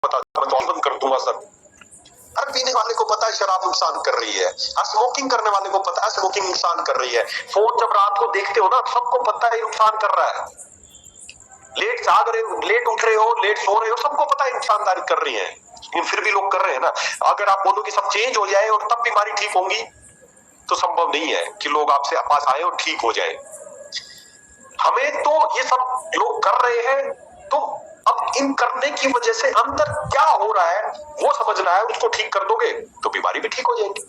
पता, मैं तो बंद कर दूंगा सर। हर पीने वाले को पता है शराब नुकसान कर रही है, हर स्मोकिंग करने वाले को पता है स्मोकिंग नुकसान कर रही है। फोन जब रात को देखते हो ना, सबको पता है नुकसान कर रहा है। लेट जाग रहे हो, लेट उठ रहे हो, लेट सो रहे हो, सबको पता है नुकसानदारी कर रही है, लेकिन फिर भी लोग कर रहे हैं ना। अगर आप बोलो कि सब चेंज हो जाए और तब बीमारी ठीक होंगी, तो संभव नहीं है कि लोग आपसे पास आए और ठीक हो जाए। हमें तो ये सब लोग कर रहे हैं, तो अब इन करने की वजह से अंदर क्या हो रहा है वो समझना है, उसको ठीक कर दोगे तो बीमारी भी ठीक हो जाएगी।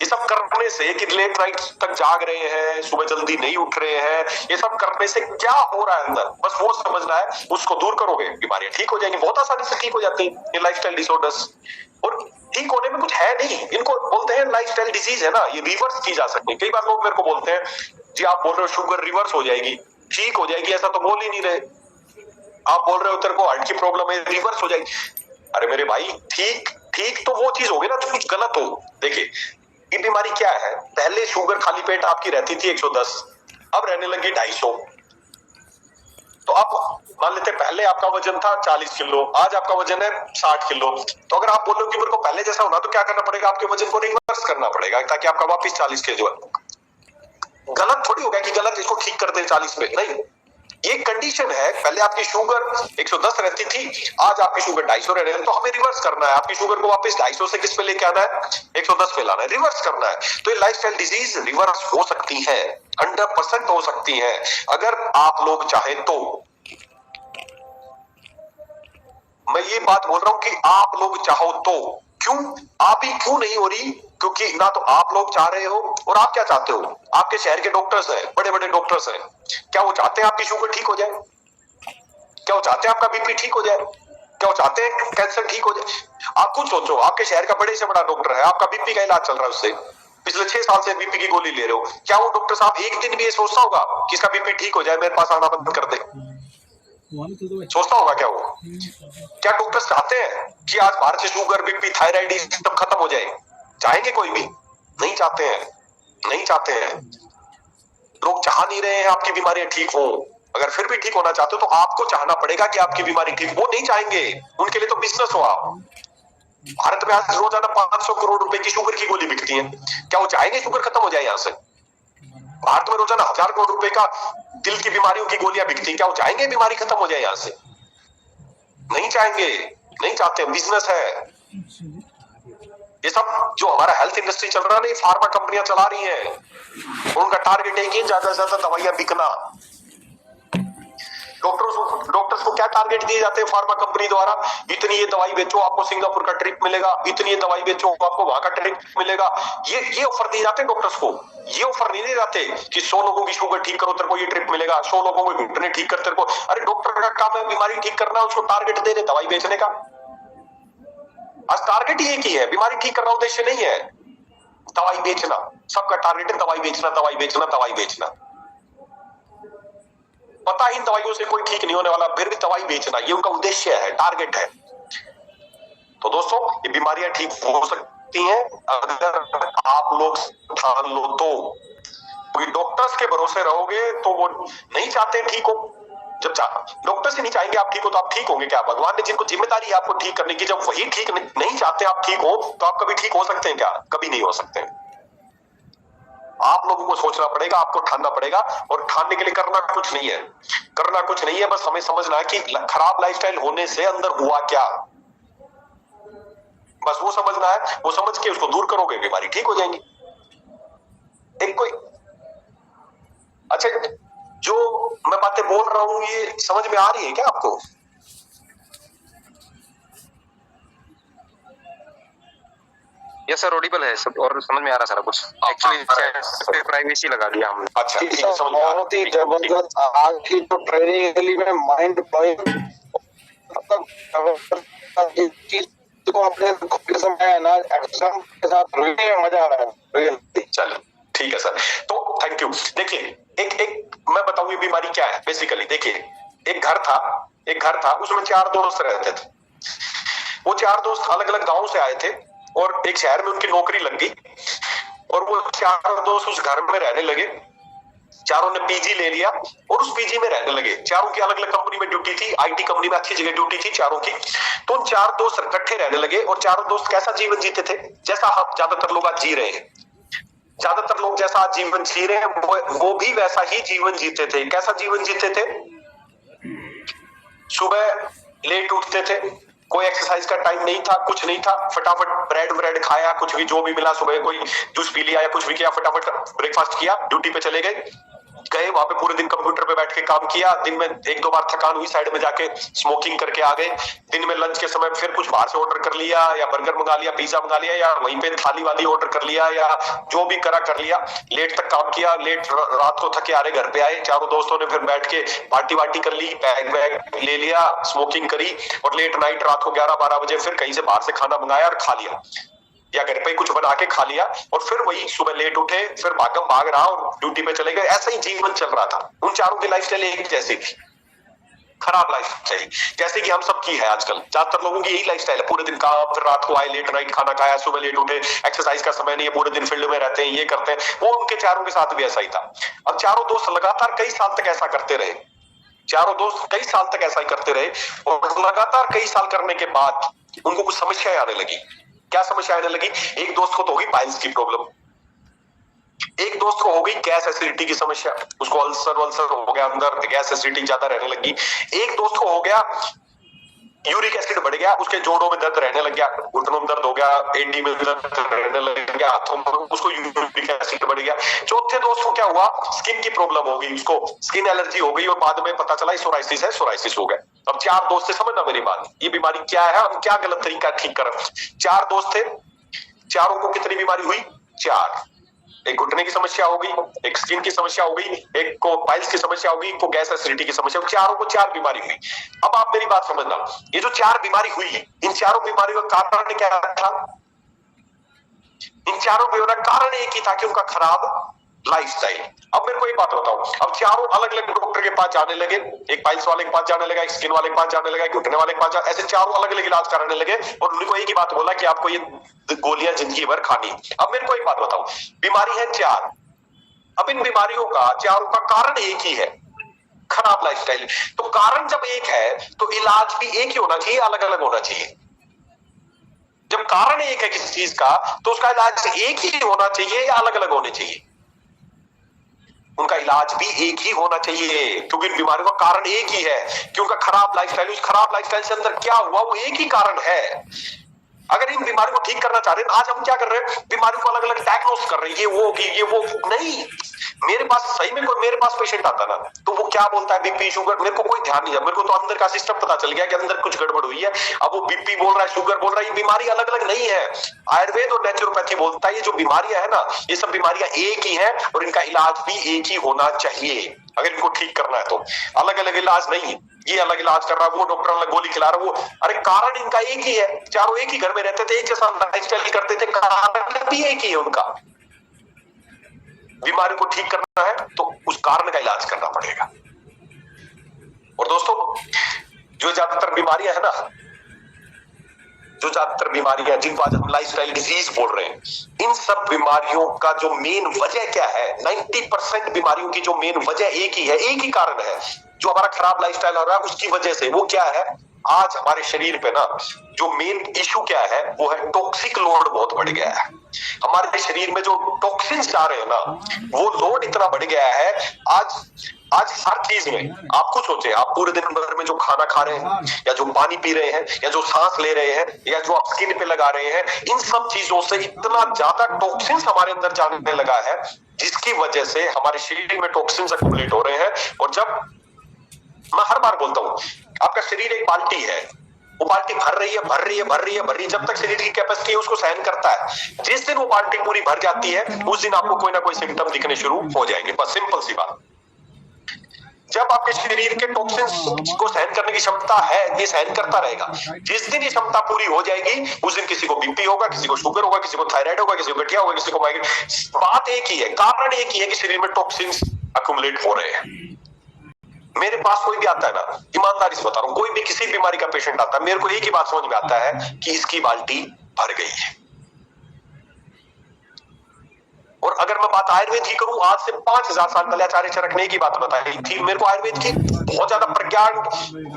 ये सब करने से कि लेट नाइट तक जाग रहे हैं, सुबह जल्दी नहीं उठ रहे हैं, ये सब करने से क्या हो रहा है अंदर, बस वो समझना है, उसको दूर करोगे बीमारियां ठीक हो जाएंगी, बहुत आसानी से ठीक हो जाती है ये लाइफस्टाइल डिसऑर्डर्स। और ठीक होने में कुछ है नहीं, इनको बोलते हैं लाइफस्टाइल डिजीज है ना, ये रिवर्स की जा सकती है। कई बार लोग मेरे को बोलते हैं जी आप बोल रहे हो शुगर रिवर्स हो जाएगी, ठीक हो जाएगी, ऐसा तो बोल ही नहीं रहे। आप बोल रहे हो तेरे को हार्ट की प्रॉब्लम है, रिवर्स हो जाएगी। अरे मेरे भाई, ठीक ठीक तो वो चीज होगी ना जो कुछ गलत हो। देखिए ये बीमारी क्या है, पहले शुगर खाली पेट आपकी रहती थी 110, अब रहने लगी 250। तो अब मान लेते पहले आपका वजन था 40 किलो, आज आपका वजन है 60 किलो। तो अगर आप बोलो कि मेरे को पहले जैसा होना, तो क्या करना पड़ेगा, आपके वजन को रिवर्स करना पड़ेगा ताकि आपका वापस 40 के जो है। गलत थोड़ी हो गया कि गलत इसको ठीक कर दे 40 पे, नहीं, ये कंडीशन है। पहले आपकी शुगर 110 रहती थी, आज आपकी शुगर 250 रह रही है, तो हमें रिवर्स करना है, आपकी शुगर को वापस 250 से किस पे लेके आना है, 110 पे लाना है, रिवर्स करना है। तो ये लाइफस्टाइल डिजीज रिवर्स हो सकती है, 100% हो सकती है, अगर आप लोग चाहें तो। मैं ये बात बोल रहा हूं कि आप लोग चाहो तो। क्यों आप ही क्यों नहीं हो रही, क्योंकि ना तो आप लोग चाह रहे हो, और आप क्या चाहते हो, आपके शहर के डॉक्टर्स हैं, बड़े बड़े डॉक्टर्स हैं, क्या वो चाहते हैं आपकी शुगर ठीक हो जाए, क्या वो चाहते हैं आपका बीपी ठीक हो जाए, क्या वो चाहते हैं कैंसर ठीक हो जाए। आप खुद सोचो, आपके शहर का बड़े से बड़ा डॉक्टर है, आपका बीपी का इलाज चल रहा है उससे, पिछले 6 साल से बीपी की गोली ले रहे हो, क्या वो डॉक्टर साहब एक दिन भी ये सोचता होगा कि इसका बीपी ठीक हो जाए, मेरे पास आना बंद कर दे, सोचता होगा क्या वो? क्या डॉक्टर्स चाहते हैं कि आज भारत से शुगर, बीपी, थायराइड सब खत्म हो जाए? चाहेंगे कोई भी? नहीं चाहते हैं, नहीं चाहते हैं। लोग चाह नहीं रहे हैं आपकी बीमारियां ठीक हो। अगर फिर भी ठीक होना चाहते हो तो आपको चाहना पड़ेगा कि आपकी बीमारी ठीक, वो नहीं चाहेंगे, उनके लिए तो बिजनेस हो आप। भारत में आज रोजाना 500 करोड़ रुपए की शुगर की गोली बिकती है, क्या वो चाहेंगे शुगर खत्म हो जाए यहाँ से? भारत में रोजाना 1000 करोड़ रुपए का दिल की बीमारियों की गोलियां बिकती, क्या वो चाहेंगे बीमारी खत्म हो जाए यहाँ से? नहीं चाहेंगे, नहीं चाहते, बिजनेस है ये सब। जो हमारा हेल्थ इंडस्ट्री चल रहा है नहीं, फार्मा कंपनियां चला रही हैं, उनका टारगेट है कि ज्यादा से ज्यादा दवाइयां बिकना। डॉक्टर्स को क्या टारगेट दिए जाते हैं फार्मा कंपनी द्वारा, इतनी ये दवाई बेचो आपको सिंगापुर का ट्रिप मिलेगा, इतनी ये दवाई बेचो आपको वहां का ट्रिप मिलेगा। ये ऑफर दिए जाते हैं डॉक्टर्स को, ये ऑफर नहीं दिए जाते कि 100 लोगों की शुगर ठीक करो तेरे को ये ट्रिप मिलेगा, 100 लोगों को घुटने ठीक कर तेरे को। अरे डॉक्टर का काम है बीमारी ठीक करना, उसको टारगेट दे दे दवाई बेचने का। आज टारगेट ही एक ही है, बीमारी ठीक करना उद्देश्य नहीं है, दवाई बेचना। सबका टारगेट है दवाई बेचना, दवाई बेचना, दवाई बेचना। पता ही इन दवाइयों से कोई ठीक नहीं होने वाला, फिर भी दवाई बेचना, ये उनका उद्देश्य है, टारगेट है। तो दोस्तों ये बीमारियां ठीक हो सकती हैं अगर आप लोग ठान लो तो। कोई डॉक्टर्स के भरोसे रहोगे तो वो नहीं चाहते ठीक हो। जब डॉक्टर्स ही नहीं चाहेंगे आप ठीक हो तो आप ठीक होंगे क्या? भगवान ने जिनको जिम्मेदारी है आपको ठीक करने की, जब वही ठीक नहीं चाहते आप ठीक हो, तो आप कभी ठीक हो सकते हैं क्या? कभी नहीं हो सकते। आप लोगों को सोचना पड़ेगा, आपको ठानना पड़ेगा, और ठानने के लिए करना कुछ नहीं है, करना कुछ नहीं है, बस हमें समझना है कि खराब लाइफस्टाइल होने से अंदर हुआ क्या, बस वो समझना है। वो समझ के उसको दूर करोगे, बीमारी ठीक हो जाएंगी। एक कोई अच्छा, जो मैं बातें बोल रहा हूं ये समझ में आ रही है क्या आपको? यस सर, ऑडिबल है सब और समझ में आ रहा सारा कुछ। एक्चुअली प्राइवेसी लगा दिया हमने। अच्छा ठीक है, समझ में बहुत ही जबरदस्त आज की जो ट्रेनिंग के लिए मैं माइंड ब्लोइंग को अपने खुद समझाया ना, एक्शन के साथ मजा आ रहा है। चलो ठीक है सर, तो थैंक यू। देखिए एक मैं बताऊं ये बीमारी क्या है बेसिकली। देखिए एक घर था, उसमें 4 दोस्त रहते थे। वो 4 दोस्त अलग अलग गांव से आए थे और एक शहर में उनकी नौकरी लग गई, और वो 4 दोस्त उस घर में रहने लगे। चारों ने पीजी ले लिया और उस पीजी में रहने लगे। चारों की अलग अलग कंपनी में ड्यूटी थी, आईटी कंपनी में अच्छी जगह ड्यूटी थी चारों की। तो उन चार दोस्त इकट्ठे रहने लगे और चारों दोस्त कैसा जीवन जीते थे, जैसा हम ज्यादातर लोग आज जी रहे हैं। ज्यादातर लोग जैसा आज जीवन जी रहे हैं वो भी वैसा ही जीवन जीते थे। कैसा जीवन जीते थे? सुबह लेट उठते थे, कोई एक्सरसाइज का टाइम नहीं था, कुछ नहीं था, फटाफट ब्रेड ब्रेड खाया, कुछ भी जो भी मिला, सुबह कोई जूस पी लिया या कुछ भी किया, फटाफट ब्रेकफास्ट किया, ड्यूटी पे चले गए, वहां पे पूरे दिन कंप्यूटर पे बैठ के काम किया। दिन में एक दो बार थकान हुई, साइड में जाके स्मोकिंग करके आ गए। दिन में लंच के समय फिर कुछ बाहर से ऑर्डर कर लिया, या बर्गर मंगा लिया, पिज्जा मंगा लिया, या वहीं पे थाली वाली ऑर्डर कर लिया, या जो भी करा कर लिया। लेट तक काम किया, लेट रात को थके आ रहे घर पे आए। चारों दोस्तों ने फिर बैठ के पार्टी वार्टी कर ली, बैग वैग ले लिया, स्मोकिंग करी, और लेट नाइट रात को 11-12 बजे फिर कहीं से बाहर से खाना मंगाया और खा लिया, या घर पे कुछ बना के खा लिया, और फिर वही सुबह लेट उठे, फिर भागम भाग रहा और ड्यूटी पे चले गए। ऐसा ही जीवन चल रहा था। उन चारों की लाइफस्टाइल एक जैसी थी, खराब लाइफस्टाइल, जैसे कि हम सब की है आजकल। ज्यादातर लोगों की यही लाइफस्टाइल है, पूरे दिन काम, फिर रात को आए, लेट नाइट खाना खाया, सुबह लेट उठे, एक्सरसाइज का समय नहीं है, पूरे दिन फील्ड में रहते हैं, ये करते हैं। वो उनके चारों के साथ भी ऐसा ही था। अब चारों दोस्त लगातार कई साल तक ऐसा करते रहे। चारों दोस्त कई साल तक ऐसा ही करते रहे, और लगातार कई साल करने के बाद उनको कुछ समस्याएं आने लगी। क्या समस्या आने लगी? एक दोस्त को तो होगी पाइल्स की प्रॉब्लम, एक दोस्त को हो गई गैस एसिडिटी की समस्या, उसको अल्सर वल्सर हो गया, अंदर गैस एसिडिटी ज्यादा रहने लगी। एक दोस्त को हो गया यूरिक एसिड बढ़ गया, उसके जोड़ों में दर्द रहने लग गया, घुटनों में दर्द हो गया, एडी में दर्द रहने लग गया, हाथों में, उसको यूरिक एसिड बढ़ गया। चौथे दोस्त को क्या हुआ? स्किन की प्रॉब्लम हो गई, उसको स्किन एलर्जी हो गई, और बाद में पता चला सोराइसिस है, सोराइसिस हो गया। अब चार दोस्त थे, समझना मेरी बात, ये बीमारी क्या है, हम क्या गलत तरीका ठीक कर। चार दोस्त थे, चारों को कितनी बीमारी हुई? चार। एक घुटने की समस्या होगी, एक स्किन की समस्या होगी, एक को पाइल्स की समस्या होगी, एक को गैस एसिडिटी की समस्या, चारों को चार बीमारी हुई। अब आप मेरी बात समझना, ये जो चार बीमारी हुई, इन चारों बीमारियों का कारण क्या था? इन चारों बीमारियों का कारण एक ही था कि उनका खराब लाइफस्टाइल। अब मेरे को एक बात बताओ, अब चारों अलग अलग डॉक्टर के पास जाने लगे, एक पाइल्स वाले के पास जाने लगा, एक स्किन वाले के पास जाने लगा, एक घुटने वाले के पास, ऐसे चारों अलग अलग इलाज कराने लगे, और उनको एक ही बात बोला कि आपको ये गोलियां जिंदगी भर खानी। अब मेरे को एक बात बताओ, बीमारी है चार, अब इन बीमारियों का चारों का कारण एक ही है, खराब लाइफस्टाइल। तो कारण जब एक है तो इलाज भी एक ही होना चाहिए, अलग अलग होना चाहिए। जब कारण एक है किसी चीज का, तो उसका इलाज एक ही होना चाहिए या अलग अलग होने चाहिए? उनका इलाज भी एक ही होना चाहिए, क्योंकि इन बीमारियों का कारण एक ही है कि उनका खराब लाइफस्टाइल। उस खराब लाइफस्टाइल से अंदर क्या हुआ, वो एक ही कारण है। अगर इन बीमारियों को ठीक करना चाह रहे हैं, आज हम क्या कर रहे हैं? बीमारियों को अलग अलग डायग्नोस कर रहे हैं, ये वो होगी, ये वो नहीं। मेरे पास सही में कोई मेरे पास पेशेंट आता ना, तो वो क्या बोलता है, बीपी शुगर, मेरे को कोई ध्यान नहीं है, मेरे को तो अंदर का सिस्टम पता चल गया कि अंदर कुछ गड़बड़ हुई है। अब वो बीपी बोल रहा है, शुगर बोल रहा है, ये बीमारी अलग अलग नहीं है। आयुर्वेद और नेचुरोपैथी बोलता है ये जो बीमारियां है ना, ये सब बीमारियां एक ही है, और इनका इलाज भी एक ही होना चाहिए। अगर इनको ठीक करना है तो अलग अलग इलाज नहीं, ये अलग इलाज कर रहा है, वो डॉक्टर अलग गोली खिला रहा है, वो, अरे कारण इनका एक ही है। चारों एक ही घर में रहते थे, एक जैसा लाइफस्टाइल करते थे, कारण भी एक ही है उनका। बीमारी को ठीक करना है तो उस कारण का इलाज करना पड़ेगा। और दोस्तों, जो ज्यादातर बीमारियां है ना, जो ज्यादातर बीमारियां जिनको आज हम लाइफस्टाइल डिजीज बोल रहे हैं, इन सब बीमारियों का जो मेन वजह क्या है? 90% बीमारियों की जो मेन वजह एक ही है, एक ही कारण है, जो हमारा खराब लाइफस्टाइल हो रहा है उसकी वजह से। वो क्या है? आज हमारे शरीर पे ना जो मेन इशू क्या है, वो है टॉक्सिक लोड बहुत बढ़ गया है। हमारे शरीर में जो टॉक्सिन्स जा रहे हैं ना, वो लोड इतना बढ़ गया है। आज हर चीज में आप खुद सोचें, आप पूरे दिन भर में जो खाना खा रहे हैं, या जो पानी पी रहे हैं, या जो सांस ले रहे हैं, या जो आप स्किन पे लगा रहे हैं, इन सब चीजों से इतना ज्यादा टॉक्सिन्स हमारे अंदर जाने लगा है, जिसकी वजह से हमारे शरीर में टॉक्सिन्स एक्युमुलेट हो रहे हैं। और जब मैं हर बार बोलता हूं, आपका शरीर एक बाल्टी है, वो बाल्टी भर रही है, भर रही है, भर रही है, भर रही है, जब तक शरीर की कैपेसिटी है उसको सहन करता है। जिस दिन वो बाल्टी पूरी भर जाती है, उस दिन आपको कोई ना कोई सिम्टम दिखने शुरू हो जाएंगे। बस सिंपल सी बात। जब आपके शरीर के टॉक्सिन्स को सहन करने की क्षमता है, ये सहन करता रहेगा। जिस दिन ये क्षमता पूरी हो जाएगी, उस दिन किसी को बीपी होगा, किसी को शुगर होगा, किसी को थायराइड होगा, किसी को गठिया होगा, किसी को माइग्रेन। बात एक ही है, कारण एक ही है कि शरीर में टॉक्सिन्स अक्युमुलेट हो रहे हैं। मेरे पास कोई भी आता है ना, ईमानदारी से बता रहा हूं, कोई भी किसी बीमारी का पेशेंट आता है, मेरे को एक ही बात समझ में आता है कि इसकी बाल्टी भर गई है। और अगर मैं बात आयुर्वेद की करूं, आज से 5000 साल पहले आचार्य चरक ने एक ही बात बताई थी। मेरे को आयुर्वेद की बहुत ज्यादा प्रज्ञान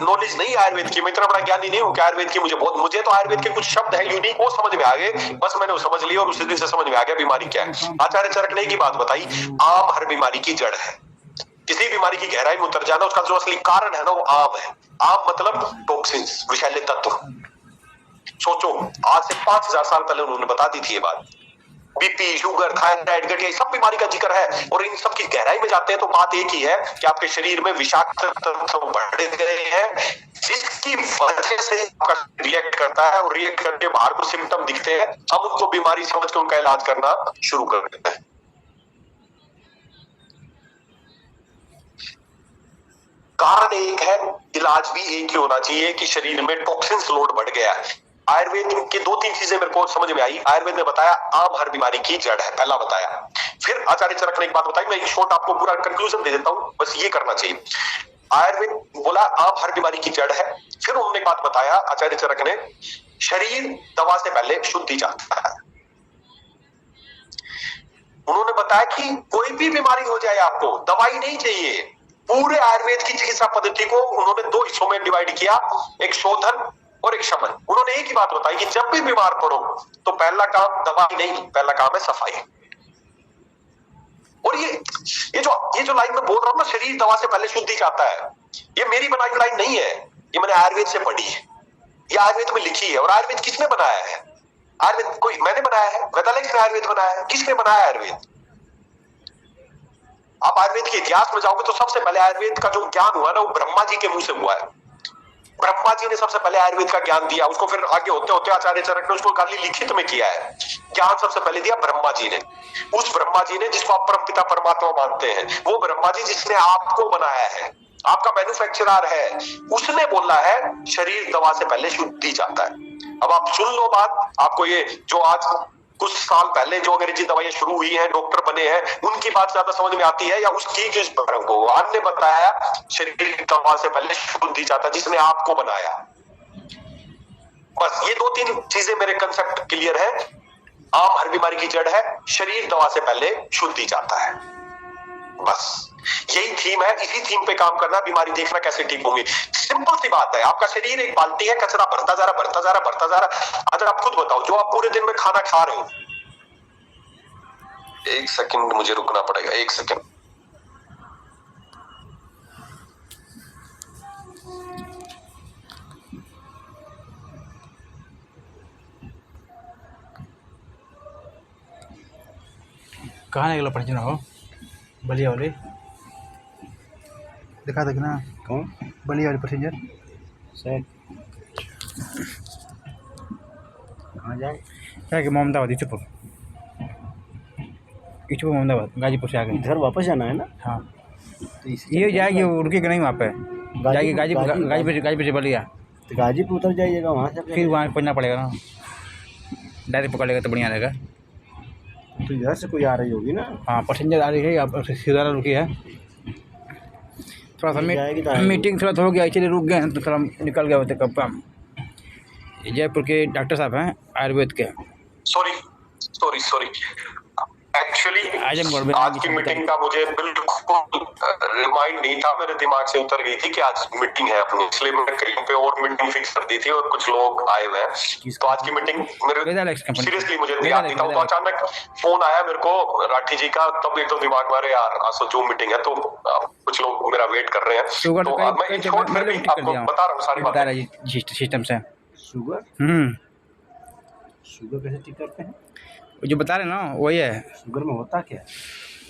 नॉलेज नहीं है आयुर्वेद की, मैं इतना बड़ा ज्ञानी नहीं हूं कि आयुर्वेद की मुझे तो आयुर्वेद के कुछ शब्द है यूनिक, वो समझ में आ गए, बस मैंने वो समझ लिया और उसी दिन से समझ में आ गया बीमारी क्या है। आचार्य चरक ने एक ही बात बताई, आम हर बीमारी की जड़ है। किसी बीमारी की गहराई में उतर जाना, उसका जो असली कारण है ना, वो आम है। आम मतलब टॉक्सिन्स, विषैले तत्व। सोचो, आज से 5000 साल पहले उन्होंने बता दी थी ये बात। बीपी, शुगर, थायराइड, गठिया, सब बीमारी का जिक्र है। और इन सब की गहराई में जाते हैं तो बात एक ही है कि आपके शरीर में विषाक्त तत्व बढ़ गए हैं, जिसकी वजह से आपका रिएक्ट करता है, और रिएक्ट करके बाहर को सिम्टम दिखते हैं। हम उनको बीमारी समझ के उनका इलाज करना शुरू कर देते हैं। कारण एक है, इलाज भी एक ही होना चाहिए कि शरीर में टॉक्सिन्स लोड बढ़ गया है। आयुर्वेद की 2-3 चीजें मेरे को समझ में आई। आयुर्वेद ने बताया आम हर बीमारी की जड़ है, पहला बताया। फिर आचार्य चरक ने एक बात बताई, मैं एक शॉर्ट आपको पूरा कंक्लूजन दे देता हूं, बस ये करना चाहिए। आयुर्वेद बोला आम हर बीमारी की जड़ है। फिर उन्होंने एक बात बताया आचार्य चरक ने, शरीर दवा से पहले शुद्धि चाहता है। उन्होंने बताया कि कोई भी बीमारी हो जाए, आपको दवाई नहीं चाहिए। पूरे आयुर्वेद की चिकित्सा पद्धति को उन्होंने 2 हिस्सों में डिवाइड किया, एक शोधन और एक शमन। उन्होंने एक ही बात बताई कि जब भी बीमार पड़ो तो पहला काम दवाई नहीं, पहला काम है सफाई। और ये जो लाइन में बोल रहा हूं ना, शरीर दवा से पहले शुद्धि चाहता है, ये मेरी बनाई लाइन नहीं है, ये मैंने आयुर्वेद से पढ़ी है, ये आयुर्वेद में लिखी है। और आयुर्वेद किसने बनाया है? आयुर्वेद कोई मैंने बनाया है? वेदालेख ने आयुर्वेद बनाया है? किसने बनाया आयुर्वेद? आप आयुर्वेद के इतिहास में जाओगे तो सबसे पहले आयुर्वेद का जो ज्ञान हुआ ना, वो ब्रह्मा जी के मुंह से हुआ है। ब्रह्मा जी ने सबसे पहले आयुर्वेद का ज्ञान दिया, उसको फिर आगे होते होते आचार्य चरक ने उसको खाली लिखित में किया है। ज्ञान सबसे पहले दिया ब्रह्मा जी ने। उस ब्रह्मा जी ने जिसको आप परम पिता परमात्मा मानते हैं, वो ब्रह्मा जी जिसने आपको बनाया है, आपका मैन्युफैक्चरर है, उसने बोला है शरीर दवा से पहले शुद्धि चाहता है। अब आप सुन लो बात, आपको ये जो आज कुछ साल पहले जो अंग्रेजी दवाइयां शुरू हुई हैं, डॉक्टर बने हैं, उनकी बात ज्यादा समझ में आती है या उसकी जिस भगवान ने बताया शरीर दवा से पहले शुद्धि चाहता है, जिसने आपको बनाया। बस ये 2-3 चीजें मेरे कंसेप्ट क्लियर है। आम हर बीमारी की जड़ है, शरीर दवा से पहले शुद्धि चाहता है। बस यही थीम है, इसी थीम पे काम करना, बीमारी देखना कैसे ठीक होंगी। सिंपल सी बात है, आपका शरीर एक बाल्टी है, कचरा भरता जा रहा। अगर आप खुद बताओ, जो आप पूरे दिन में खाना खा रहे हो, 1 सेकंड मुझे रुकना पड़ेगा, 1 सेकंड। कहाँ निकला पहुँच ना हो बलिया वाले, दिखा देना कौन बलिया वाले पैसेंजर सर कहाँ जाए क्या कि मोहम्मदाबाद इचुपुर मोहम्मदाबाद गाजीपुर से आगे इधर वापस जाना है ना। हाँ तो ये जाएगी, रुकेगा नहीं वहाँ पे, जाएगी गाजीपुर से बलिया, तो गाजीपुर उतर जाइएगा, वहाँ से फिर वहाँ पहुँचना पड़ेगा ना, डायरेक्ट पकड़ लेगा तो बढ़िया रहेगा। तो इधर से कोई आ रही होगी ना। हाँ पैसेंजर आ रही है, आप सीधा रुकी है, थोड़ा सा मीटिंग थोड़ा हो गया, इसलिए रुक गए हैं, तो थोड़ा निकल गया होते कब काम। जयपुर के डॉक्टर साहब हैं आयुर्वेद के। सॉरी एक्चुअली आजमगढ़ में आज की मीटिंग का मुझे बिल्कुल रिमाइंड नहीं था, मेरे दिमाग से उतर गई थी कि आज मीटिंग है अपनी, इसलिए मैंने कहीं पे और मीटिंग फिक्स कर दी थी और कुछ लोग आए हुए हैं, तो आज की मीटिंग मेरे सीरियसली मुझे याद नहीं था। तो अचानक फोन आया मेरे को राठी जी का, तब एक तो दिमाग मारे यार आज जो मीटिंग है, तो कुछ लोग मेरा वेट कर रहे हैं, तो मैं आपको बता रहा हूँ सारी बात सिस्टम से। शुगर कैसे ठीक करते हैं? जो बता रहे हैं ना वही है। शुगर में होता क्या?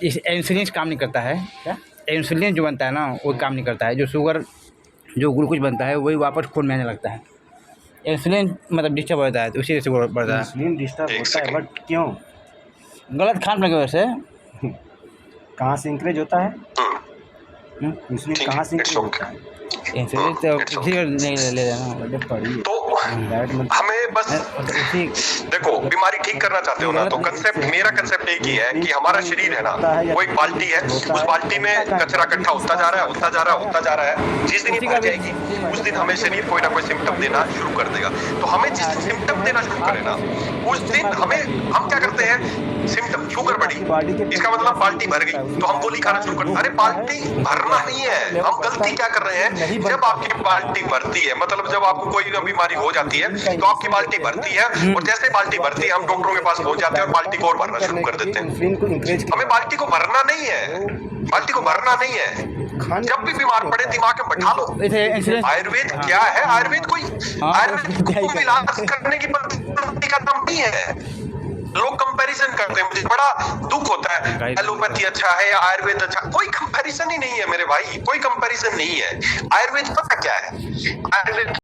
इस इंसुलिन काम नहीं करता है। क्या इंसुलिन जो बनता है ना वो काम नहीं करता है, जो शुगर जो ग्लूकोज बनता है वही वापस खून में आने लगता है। इंसुलिन मतलब डिस्टर्ब होता है, तो उसी से बढ़ता है। इंसुलिन डिस्टर्ब होता है, बट क्यों? गलत खान पान की वजह से। कहाँ से इंक्रीज होता है इंसुलिन? कहाँ से इंक्रीज होता है? इंसुलिन तो किसी को नहीं ले लेना, पढ़िए तो हमें बस उसी देखो, बीमारी ठीक करना चाहते हो ना, तो कंसेप्ट, मेरा कंसेप्ट एक ही है कि हमारा शरीर है ना, वो एक बाल्टी है, उस बाल्टी में कचरा इकट्ठा होता जा रहा है, होता जा रहा है, होता जा रहा है। जिस दिन ये भर जाएगी, उस दिन हमें शरीर कोई ना कोई सिम्टम देना शुरू कर देगा। तो हमें जिस दिन सिम्टम देना शुरू करे ना, उस दिन हम क्या करते हैं, सिम्टम, शुगर बढ़ी, इसका मतलब बाल्टी भर गई, तो हम गोली खाना शुरू करते हैं। अरे बाल्टी भरना नहीं है, हम गलती क्या कर रहे हैं, जब आपकी बाल्टी भरती है, मतलब जब आपको कोई ना बीमारी हो जाती है, तो आपकी बाल्टी भरती है, और जैसे बाल्टी भरती है, हम डॉक्टरों के पास पहुंच जाते हैं और बाल्टी को और भरना शुरू कर देते हैं। हमें बाल्टी को भरना नहीं है, बाल्टी को भरना नहीं है। जब भी बीमार पड़े, दिमाग में बैठा लो, आयुर्वेद क्या है, आयुर्वेद को इलाज करने की पद्धति का नाम नहीं है। लोग कंपैरिजन करते हैं, मुझे बड़ा दुख होता है, एलोपैथी अच्छा है या आयुर्वेद अच्छा, कोई कंपैरिजन ही नहीं है मेरे भाई, कोई कंपैरिजन नहीं है। आयुर्वेद पता क्या है, आयुर्वेद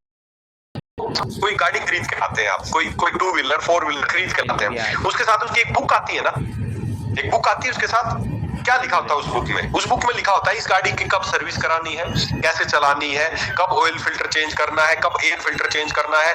कोई गाड़ी खरीद के लाते हैं आप, कोई 2 व्हीलर 4 व्हीलर खरीद के लाते हैं, उसके साथ उसकी एक बुक आती है ना, एक बुक आती है, उसके साथ क्या लिखा होता है उस बुक में? उस बुक में लिखा होता है इस गाड़ी की कब सर्विस करानी है, कैसे चलानी है, कब ऑयल फिल्टर चेंज करना है, कब एयर फिल्टर चेंज करना है,